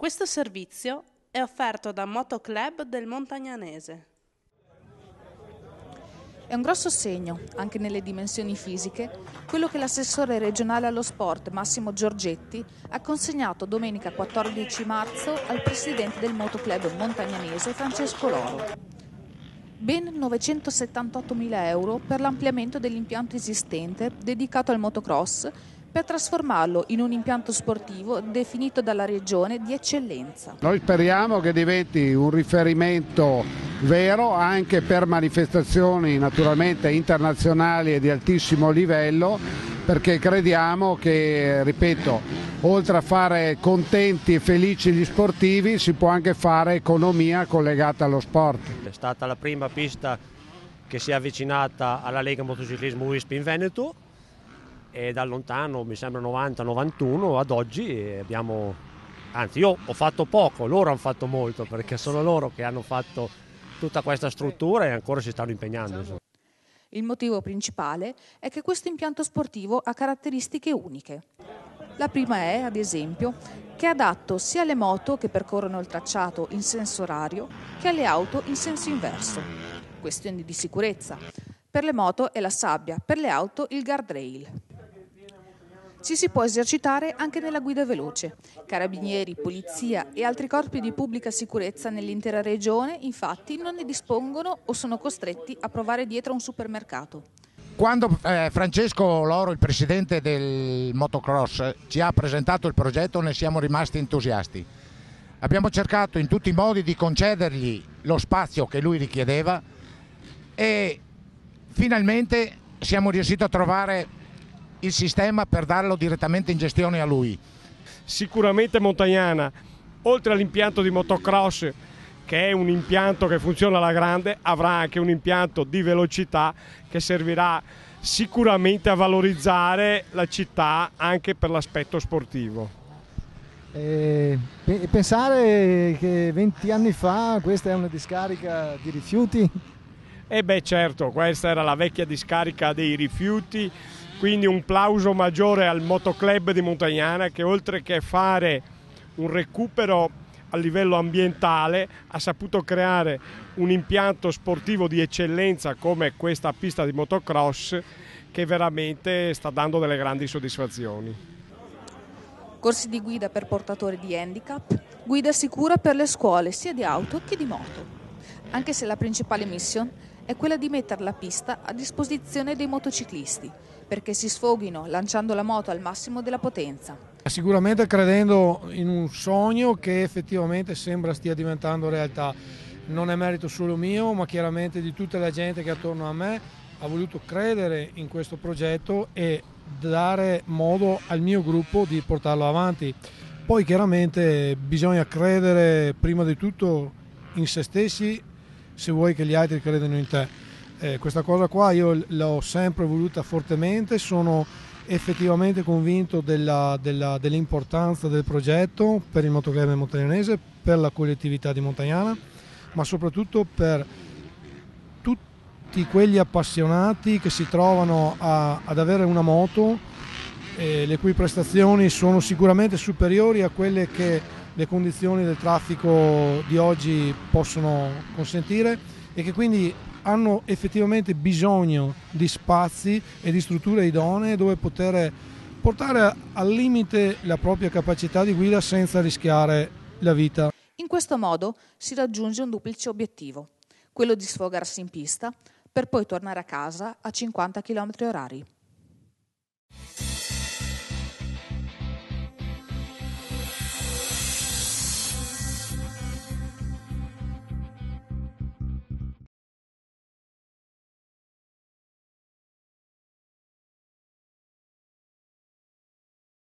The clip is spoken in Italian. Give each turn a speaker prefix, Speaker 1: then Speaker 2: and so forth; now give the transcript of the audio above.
Speaker 1: Questo servizio è offerto da Motoclub del Montagnanese.
Speaker 2: È un grosso segno, anche nelle dimensioni fisiche, quello che l'assessore regionale allo sport Massimo Giorgetti ha consegnato domenica 14 marzo al presidente del Motoclub Montagnanese Francesco Loro. Ben 978.000 euro per l'ampliamento dell'impianto esistente dedicato al motocross per trasformarlo in un impianto sportivo definito dalla Regione di eccellenza.
Speaker 3: Noi speriamo che diventi un riferimento vero anche per manifestazioni naturalmente internazionali e di altissimo livello, perché crediamo che, ripeto, oltre a fare contenti e felici gli sportivi si può anche fare economia collegata allo sport.
Speaker 4: È stata la prima pista che si è avvicinata alla Lega Motociclismo UISP in Veneto e da lontano, mi sembra 90-91, ad oggi abbiamo, anzi io ho fatto poco, loro hanno fatto molto, perché sono loro che hanno fatto tutta questa struttura e ancora si stanno impegnando.
Speaker 2: Il motivo principale è che questo impianto sportivo ha caratteristiche uniche. La prima è, ad esempio, che è adatto sia alle moto che percorrono il tracciato in senso orario che alle auto in senso inverso. Questioni di sicurezza. Per le moto è la sabbia, per le auto il guardrail. Ci si può esercitare anche nella guida veloce. Carabinieri, polizia e altri corpi di pubblica sicurezza nell'intera regione, infatti, non ne dispongono o sono costretti a provare dietro un supermercato.
Speaker 5: Quando Francesco Loro, il presidente del motocross, ci ha presentato il progetto, ne siamo rimasti entusiasti. Abbiamo cercato in tutti i modi di concedergli lo spazio che lui richiedeva e finalmente siamo riusciti a trovare il sistema per darlo direttamente in gestione a lui.
Speaker 6: Sicuramente Montagnana, oltre all'impianto di motocross, che è un impianto che funziona alla grande, avrà anche un impianto di velocità che servirà sicuramente a valorizzare la città anche per l'aspetto sportivo.
Speaker 7: Pensare che 20 anni fa questa è una discarica di rifiuti?
Speaker 6: Certo, questa era la vecchia discarica dei rifiuti, quindi un plauso maggiore al Motoclub di Montagnana che oltre che fare un recupero a livello ambientale ha saputo creare un impianto sportivo di eccellenza come questa pista di motocross che veramente sta dando delle grandi soddisfazioni.
Speaker 2: Corsi di guida per portatori di handicap, guida sicura per le scuole sia di auto che di moto, anche se la principale mission è quella di mettere la pista a disposizione dei motociclisti perché si sfoghino lanciando la moto al massimo della potenza.
Speaker 8: Sicuramente credendo in un sogno che effettivamente sembra stia diventando realtà. Non è merito solo mio, ma chiaramente di tutta la gente che attorno a me ha voluto credere in questo progetto e dare modo al mio gruppo di portarlo avanti. Poi chiaramente bisogna credere prima di tutto in se stessi se vuoi che gli altri credano in te. Questa cosa qua io l'ho sempre voluta fortemente, sono effettivamente convinto dell'importanza del progetto per il Motoclub Montagnanese, per la collettività di Montagnana, ma soprattutto per tutti quegli appassionati che si trovano ad avere una moto, le cui prestazioni sono sicuramente superiori a quelle che le condizioni del traffico di oggi possono consentire e che quindi hanno effettivamente bisogno di spazi e di strutture idonee dove poter portare al limite la propria capacità di guida senza rischiare la vita.
Speaker 2: In questo modo si raggiunge un duplice obiettivo, quello di sfogarsi in pista per poi tornare a casa a 50 km/h.